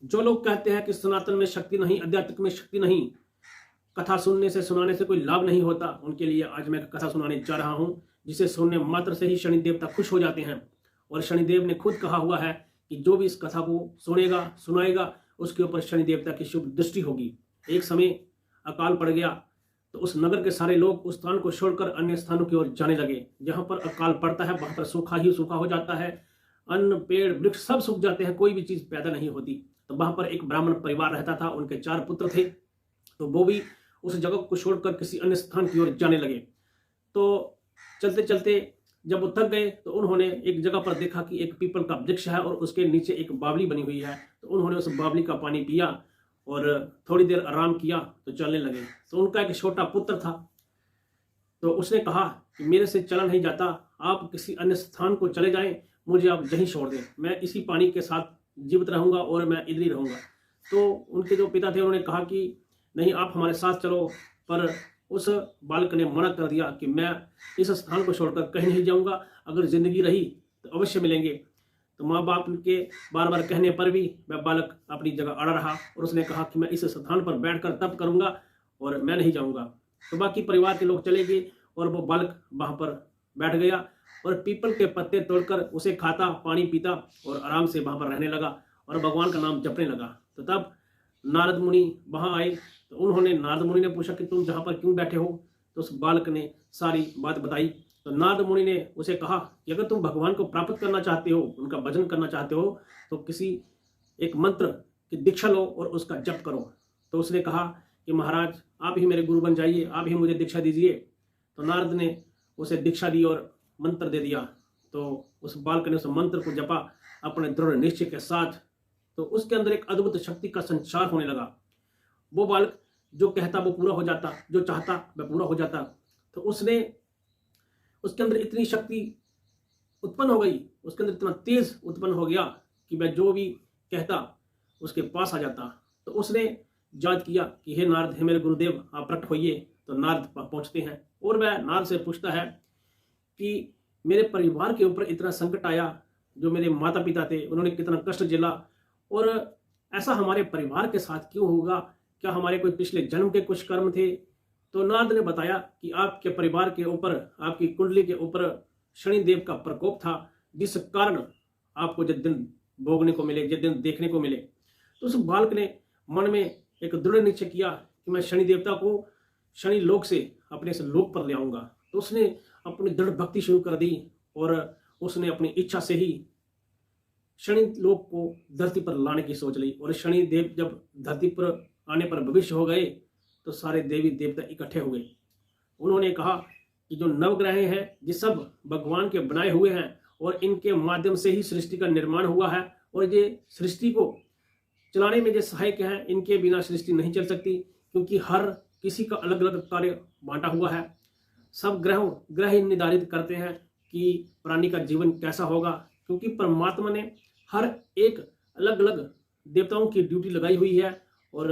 जो लोग कहते हैं कि सनातन में शक्ति नहीं, अध्यात्म में शक्ति नहीं, कथा सुनने से सुनाने से कोई लाभ नहीं होता, उनके लिए आज मैं कथा सुनाने जा रहा हूं, जिसे सुनने मात्र से ही शनि देवता खुश हो जाते हैं। और शनिदेव ने खुद कहा हुआ है कि जो भी इस कथा को सुनेगा सुनाएगा उसके ऊपर शनि देवता की शुभ दृष्टि होगी। एक समय अकाल पड़ गया तो उस नगर के सारे लोग उस स्थान को छोड़कर अन्य स्थानों की ओर जाने लगे। जहां पर अकाल पड़ता है वहां पर सूखा ही सूखा हो जाता है, अन्न पेड़ वृक्ष सब सूख जाते हैं, कोई भी चीज पैदा नहीं होती। तो वहां पर एक ब्राह्मण परिवार रहता था, उनके 4 पुत्र थे, तो वो भी उस जगह को छोड़कर किसी अन्य स्थान की ओर जाने लगे। तो चलते चलते जब वो थक गए तो उन्होंने एक जगह पर देखा कि एक पीपल का वृक्ष है और उसके नीचे एक बावली बनी हुई है। तो उन्होंने उस बावली का पानी पिया और थोड़ी देर आराम किया तो चलने लगे। तो उनका एक छोटा पुत्र था, तो उसने कहा कि मेरे से चला नहीं जाता, आप किसी अन्य स्थान को चले जाएं, मुझे आप यहीं छोड़ दें, मैं इसी पानी के साथ जीवित रहूंगा और मैं इधर ही रहूंगा। तो उनके जो पिता थे उन्होंने कहा कि नहीं, आप हमारे साथ चलो। पर उस बालक ने मना कर दिया कि मैं इस स्थान को छोड़कर कहीं नहीं जाऊंगा, अगर जिंदगी रही तो अवश्य मिलेंगे। तो माँ बाप के बार बार कहने पर भी वह बालक अपनी जगह अड़ा रहा और उसने कहा कि मैं इस स्थान पर बैठकर तप करूंगा और मैं नहीं जाऊंगा। तो बाकी परिवार के लोग चले गए और वो बालक वहां पर बैठ गया और पीपल के पत्ते तोड़कर उसे खाता, पानी पीता और आराम से वहां पर रहने लगा और भगवान का नाम जपने लगा। तो तब नारद मुनि वहां आए। तो उन्होंने नारद मुनि ने पूछा कि तुम जहां पर क्यों बैठे हो। तो उस बालक ने सारी बात बताई। तो नारद मुनि ने उसे कहा कि अगर तुम भगवान को प्राप्त करना चाहते हो, उनका भजन करना चाहते हो, तो किसी एक मंत्र की दीक्षा लो और उसका जप करो। तो उसने कहा कि महाराज आप ही मेरे गुरु बन जाइए, आप ही मुझे दीक्षा दीजिए। तो नारद ने उसे दीक्षा दी और मंत्र दे दिया। तो उस बालक ने उस मंत्र को जपा अपने दृढ़ निश्चय के साथ। तो उसके अंदर एक अद्भुत शक्ति का संचार होने लगा। वो बालक जो कहता वो पूरा हो जाता, जो चाहता वह पूरा हो जाता। तो उसके अंदर इतनी शक्ति उत्पन्न हो गई, उसके अंदर इतना तेज उत्पन्न हो गया कि वह जो भी कहता उसके पास आ जाता। तो उसने याद किया कि हे नारद, हे मेरे गुरुदेव, आप प्रकट होइए। तो नारद पहुंचते हैं और वह नारद से पूछता है कि मेरे परिवार के ऊपर इतना संकट आया, जो मेरे माता पिता थे उन्होंने कितना कष्ट झेला, और ऐसा हमारे परिवार के साथ क्यों होगा, क्या हमारे कोई पिछले जन्म के कुछ कर्म थे। तो नारद ने बताया कि आपके परिवार के ऊपर, आपकी कुंडली के ऊपर शनिदेव का प्रकोप था, जिस कारण आपको जिस दिन भोगने को मिले, जिस दिन देखने को मिले। तो उस बालक ने मन में एक दृढ़ निश्चय किया कि मैं शनि देवता को शनि लोक से अपने इस लोक पर ले आऊंगा। तो उसने अपनी दृढ़ भक्ति शुरू कर दी और उसने अपनी इच्छा से ही शनि लोक को धरती पर लाने की सोच ली। और शनि देव जब धरती पर आने पर भविष्य हो गए तो सारे देवी देवता इकट्ठे हो गए। उन्होंने कहा कि जो नवग्रह हैं ये सब भगवान के बनाए हुए हैं और इनके माध्यम से ही सृष्टि का निर्माण हुआ है, और ये सृष्टि को चलाने में जो सहायक हैं, इनके बिना सृष्टि नहीं चल सकती, क्योंकि हर किसी का अलग अलग कार्य बांटा हुआ है। सब ग्रह ही निर्धारित करते हैं कि प्राणी का जीवन कैसा होगा, क्योंकि परमात्मा ने हर एक अलग अलग देवताओं की ड्यूटी लगाई हुई है। और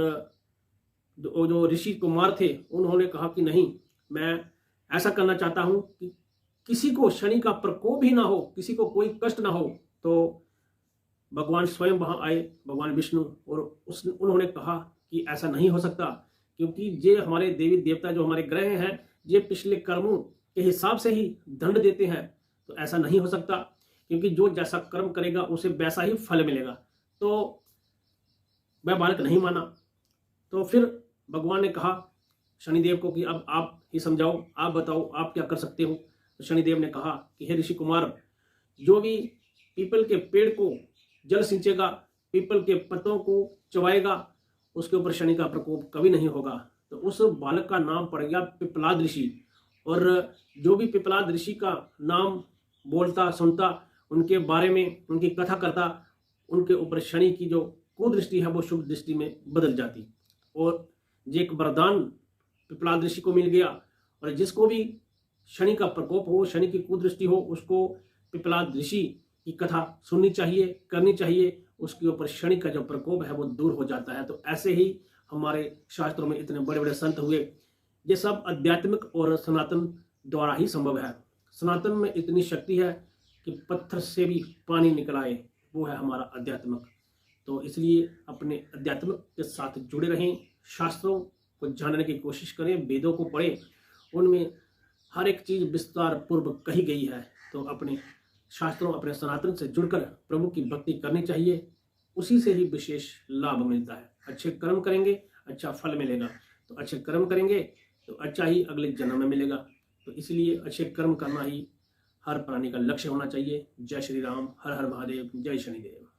जो ऋषि कुमार थे उन्होंने कहा कि नहीं, मैं ऐसा करना चाहता हूं कि किसी को शनि का प्रकोप ही ना हो, किसी को कोई कष्ट ना हो। तो भगवान स्वयं वहां आए, भगवान विष्णु, और उन्होंने कहा कि ऐसा नहीं हो सकता, क्योंकि ये हमारे देवी देवता जो हमारे ग्रह हैं ये पिछले कर्मों के हिसाब से ही दंड देते हैं। तो ऐसा नहीं हो सकता, क्योंकि जो जैसा कर्म करेगा उसे वैसा ही फल मिलेगा। तो वह बालक नहीं माना। तो फिर भगवान ने कहा शनिदेव को कि अब आप ही समझाओ, आप बताओ आप क्या कर सकते हो। तो शनिदेव ने कहा कि हे ऋषि कुमार, जो भी पीपल के पेड़ को जल सिंचेगा, पीपल के पत्तों को चबाएगा, उसके ऊपर शनि का प्रकोप कभी नहीं होगा। तो उस बालक का नाम पड़ गया पिपलाद ऋषि। और जो भी पिपलाद ऋषि का नाम बोलता सुनता, उनके बारे में उनकी कथा करता, उनके ऊपर शनि की जो कुदृष्टि है वो शुभ दृष्टि में बदल जाती। और ये एक वरदान पिपलाद ऋषि को मिल गया। और जिसको भी शनि का प्रकोप हो, शनि की कुदृष्टि हो, उसको पिपलाद ऋषि की कथा सुननी चाहिए, करनी चाहिए। उसके ऊपर शनि का जो प्रकोप है वो दूर हो जाता है। तो ऐसे ही हमारे शास्त्रों में इतने बड़े बड़े संत हुए। ये सब आध्यात्मिक और सनातन द्वारा ही संभव है। सनातन में इतनी शक्ति है कि पत्थर से भी पानी निकल आए, वो है हमारा आध्यात्मिक। तो तो इसलिए अपने अध्यात्म के साथ जुड़े रहें, शास्त्रों को जानने की कोशिश करें, वेदों को पढ़ें, उनमें हर एक चीज़ विस्तार पूर्वक कही गई है। तो अपने शास्त्रों, अपने सनातन से जुड़कर प्रभु की भक्ति करनी चाहिए, उसी से ही विशेष लाभ मिलता है। अच्छे कर्म करेंगे अच्छा फल मिलेगा, तो अच्छे कर्म करेंगे तो अच्छा ही अगले जन्म में मिलेगा। तो इसलिए अच्छे कर्म करना ही हर प्राणी का लक्ष्य होना चाहिए। जय श्री राम, हर हर महादेव, जय शनिदेव।